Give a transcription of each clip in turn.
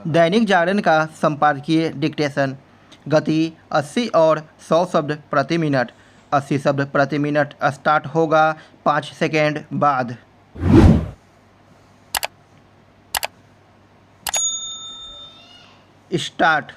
दैनिक जागरण का संपादकीय डिक्टेशन। गति 80 और 100 शब्द प्रति मिनट। 80 शब्द प्रति मिनट स्टार्ट होगा 5 सेकेंड बाद। स्टार्ट।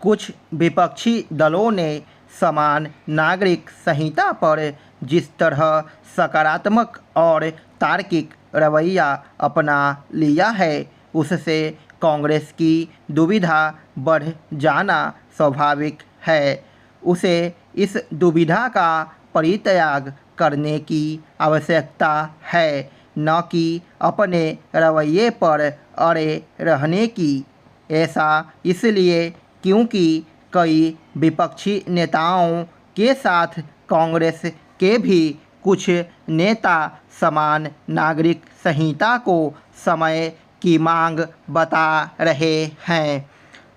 कुछ विपक्षी दलों ने समान नागरिक संहिता पर जिस तरह सकारात्मक और तार्किक रवैया अपना लिया है, उससे कांग्रेस की दुविधा बढ़ जाना स्वाभाविक है। उसे इस दुविधा का परित्याग करने की आवश्यकता है, न कि अपने रवैये पर अड़े रहने की। ऐसा इसलिए क्योंकि कई विपक्षी नेताओं के साथ कांग्रेस के भी कुछ नेता समान नागरिक संहिता को समय की मांग बता रहे हैं।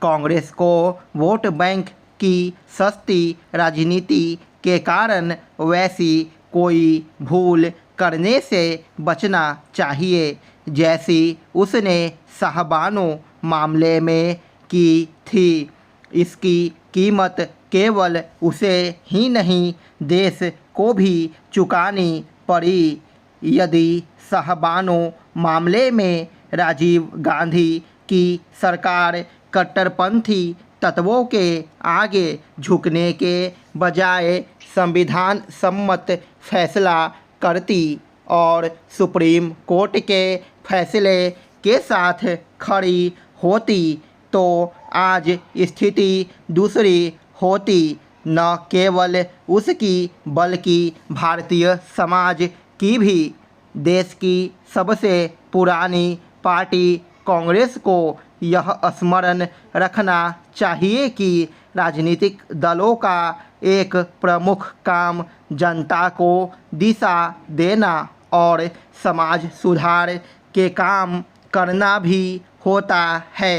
कांग्रेस को वोट बैंक की सस्ती राजनीति के कारण वैसी कोई भूल करने से बचना चाहिए जैसी उसने शाहबानो मामले में की थी। इसकी कीमत केवल उसे ही नहीं, देश को भी चुकानी पड़ी। यदि शाहबानो मामले में राजीव गांधी की सरकार कट्टरपंथी तत्वों के आगे झुकने के बजाय संविधान सम्मत फैसला करती और सुप्रीम कोर्ट के फैसले के साथ खड़ी होती, तो आज स्थिति दूसरी होती। न केवल उसकी बल्कि भारतीय समाज की भी। देश की सबसे पुरानी पार्टी कांग्रेस को यह स्मरण रखना चाहिए कि राजनीतिक दलों का एक प्रमुख काम जनता को दिशा देना और समाज सुधार के काम करना भी होता है।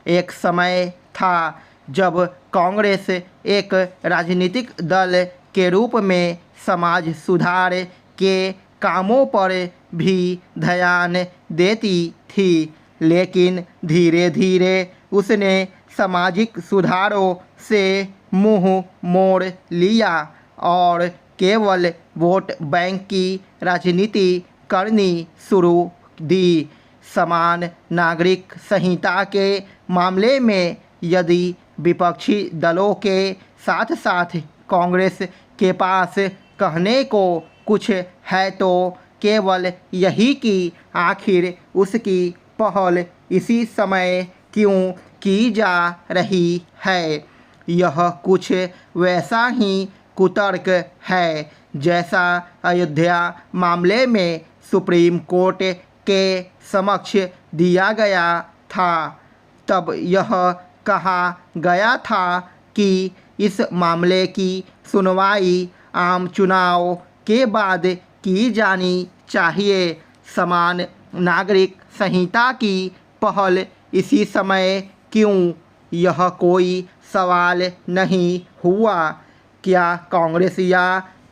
एक समय था जब कांग्रेस एक राजनीतिक दल के रूप में समाज सुधार के कामों पर भी ध्यान देती थी, लेकिन धीरे धीरे उसने सामाजिक सुधारों से मुंह मोड़ लिया और केवल वोट बैंक की राजनीति करनी शुरू दी। समान नागरिक संहिता के मामले में यदि विपक्षी दलों के साथ साथ कांग्रेस के पास कहने को कुछ है तो केवल यही कि आखिर उसकी पहल इसी समय क्यों की जा रही है। यह कुछ वैसा ही कुतर्क है जैसा अयोध्या मामले में सुप्रीम कोर्ट के समक्ष दिया गया था। तब यह कहा गया था कि इस मामले की सुनवाई आम चुनाव के बाद की जानी चाहिए। समान नागरिक संहिता की पहल इसी समय क्यों, यह कोई सवाल नहीं हुआ। क्या कांग्रेस या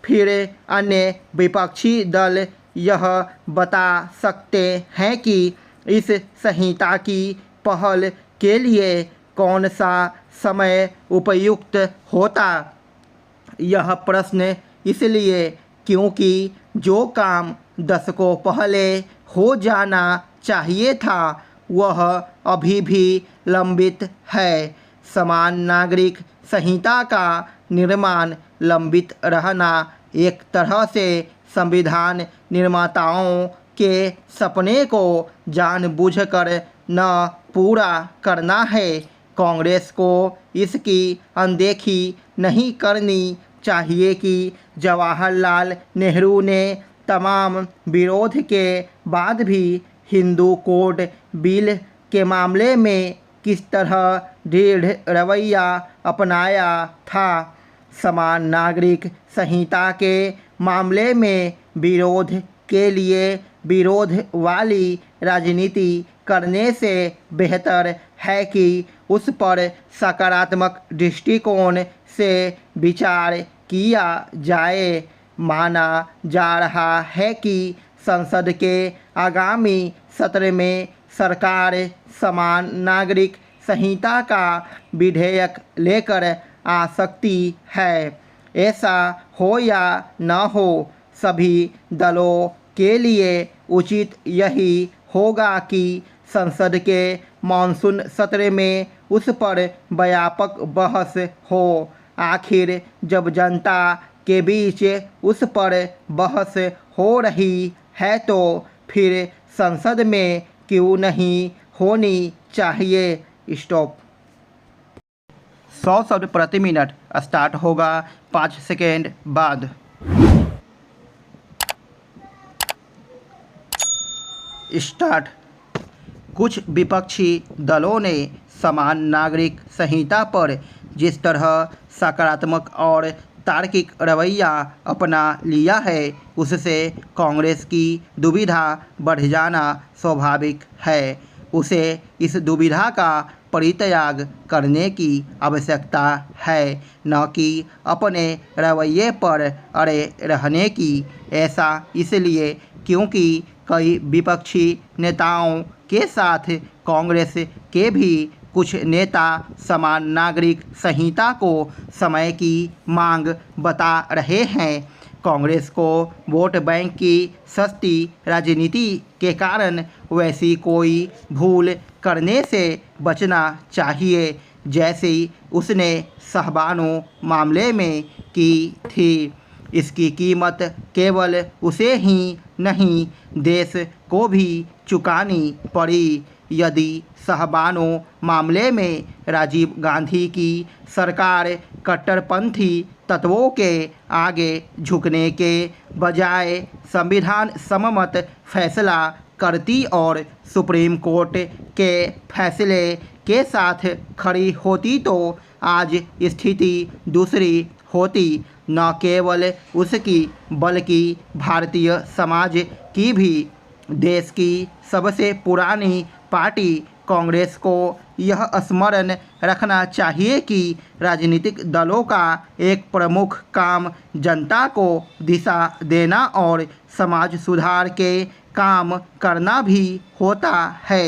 फिर अन्य विपक्षी दल यह बता सकते हैं कि इस संहिता की पहल के लिए कौन सा समय उपयुक्त होता? यह प्रश्न इसलिए क्योंकि जो काम दशकों पहले हो जाना चाहिए था वह अभी भी लंबित है। समान नागरिक संहिता का निर्माण लंबित रहना एक तरह से संविधान निर्माताओं के सपने को जानबूझकर न पूरा करना है। कांग्रेस को इसकी अनदेखी नहीं करनी चाहिए कि जवाहरलाल नेहरू ने तमाम विरोध के बाद भी हिंदू कोड बिल के मामले में किस तरह दृढ़ रवैया अपनाया था। समान नागरिक संहिता के मामले में विरोध के लिए विरोध वाली राजनीति करने से बेहतर है कि उस पर सकारात्मक दृष्टिकोण से विचार किया जाए। माना जा रहा है कि संसद के आगामी सत्र में सरकार समान नागरिक संहिता का विधेयक लेकर आ सकती है। ऐसा हो या न हो, सभी दलों के लिए उचित यही होगा कि संसद के मानसून सत्र में उस पर व्यापक बहस हो। आखिर जब जनता के बीच उस पर बहस हो रही है तो फिर संसद में क्यों नहीं होनी चाहिए। स्टॉप। 100 शब्द प्रति मिनट स्टार्ट होगा 5 सेकेंड बाद। स्टार्ट। कुछ विपक्षी दलों ने समान नागरिक संहिता पर जिस तरह सकारात्मक और तार्किक रवैया अपना लिया है, उससे कांग्रेस की दुविधा बढ़ जाना स्वाभाविक है। उसे इस दुविधा का परित्याग करने की आवश्यकता है, न कि अपने रवैये पर अड़े रहने की। ऐसा इसलिए क्योंकि कई विपक्षी नेताओं के साथ कांग्रेस के भी कुछ नेता समान नागरिक संहिता को समय की मांग बता रहे हैं। कांग्रेस को वोट बैंक की सस्ती राजनीति के कारण वैसी कोई भूल करने से बचना चाहिए जैसी उसने शाहबानो मामले में की थी। इसकी कीमत केवल उसे ही नहीं, देश को भी चुकानी पड़ी। यदि शाहबानो मामले में राजीव गांधी की सरकार कट्टरपंथी तत्वों के आगे झुकने के बजाय संविधान सम्मत फैसला करती और सुप्रीम कोर्ट के फैसले के साथ खड़ी होती तो आज स्थिति दूसरी होती। न केवल उसकी बल्कि भारतीय समाज की भी। देश की सबसे पुरानी पार्टी कांग्रेस को यह स्मरण रखना चाहिए कि राजनीतिक दलों का एक प्रमुख काम जनता को दिशा देना और समाज सुधार के काम करना भी होता है।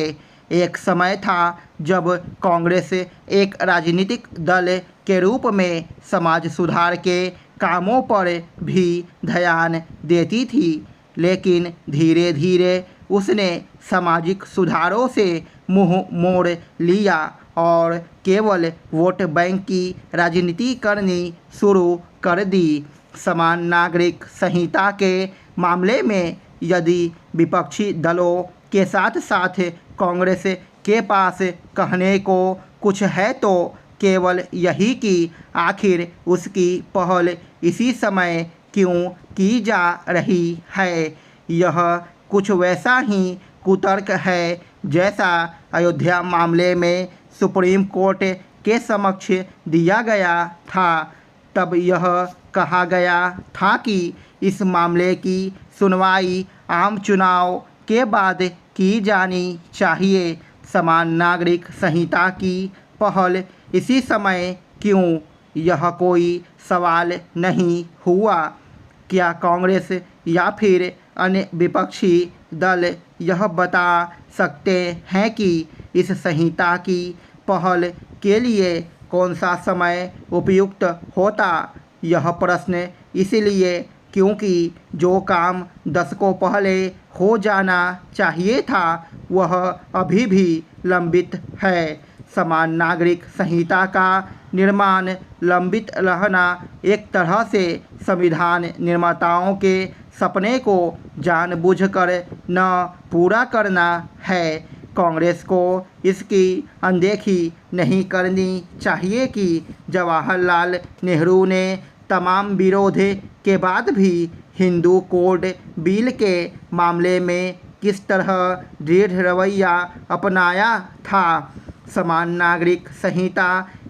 एक समय था जब कांग्रेस एक राजनीतिक दल के रूप में समाज सुधार के कामों पर भी ध्यान देती थी, लेकिन धीरे धीरे उसने सामाजिक सुधारों से मुंह मोड़ लिया और केवल वोट बैंक की राजनीति करनी शुरू कर दी। समान नागरिक संहिता के मामले में यदि विपक्षी दलों के साथ साथ कांग्रेस के पास कहने को कुछ है तो केवल यही कि आखिर उसकी पहल इसी समय क्यों की जा रही है। यह कुछ वैसा ही कुतर्क है जैसा अयोध्या मामले में सुप्रीम कोर्ट के समक्ष दिया गया था। तब यह कहा गया था कि इस मामले की सुनवाई आम चुनाव के बाद की जानी चाहिए। समान नागरिक संहिता की पहल इसी समय क्यों, यह कोई सवाल नहीं हुआ। क्या कांग्रेस या फिर अन्य विपक्षी दल यह बता सकते हैं कि इस संहिता की पहल के लिए कौन सा समय उपयुक्त होता? यह प्रश्न इसलिए क्योंकि जो काम दशकों पहले हो जाना चाहिए था वह अभी भी लंबित है। समान नागरिक संहिता का निर्माण लंबित रहना एक तरह से संविधान निर्माताओं के सपने को जानबूझकर न पूरा करना है। कांग्रेस को इसकी अनदेखी नहीं करनी चाहिए कि जवाहरलाल नेहरू ने तमाम विरोध के बाद भी हिंदू कोड बिल के मामले में किस तरह दृढ़ रवैया अपनाया था। समान नागरिक संहिता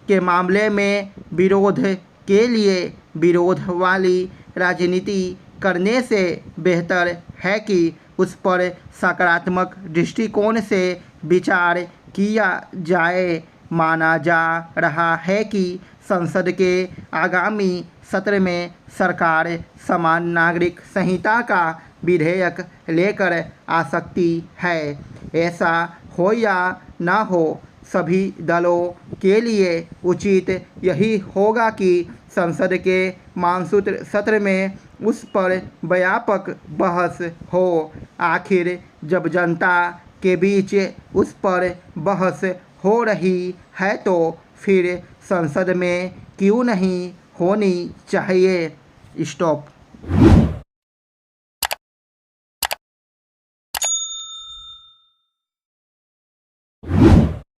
के मामले में विरोध के लिए विरोध वाली राजनीति करने से बेहतर है कि उस पर सकारात्मक दृष्टिकोण से विचार किया जाए। माना जा रहा है कि संसद के आगामी सत्र में सरकार समान नागरिक संहिता का विधेयक लेकर आ सकती है। ऐसा हो या ना हो, सभी दलों के लिए उचित यही होगा कि संसद के मानसून सत्र में उस पर व्यापक बहस हो। आखिर जब जनता के बीच उस पर बहस हो रही है तो फिर संसद में क्यों नहीं होनी चाहिए। स्टॉप।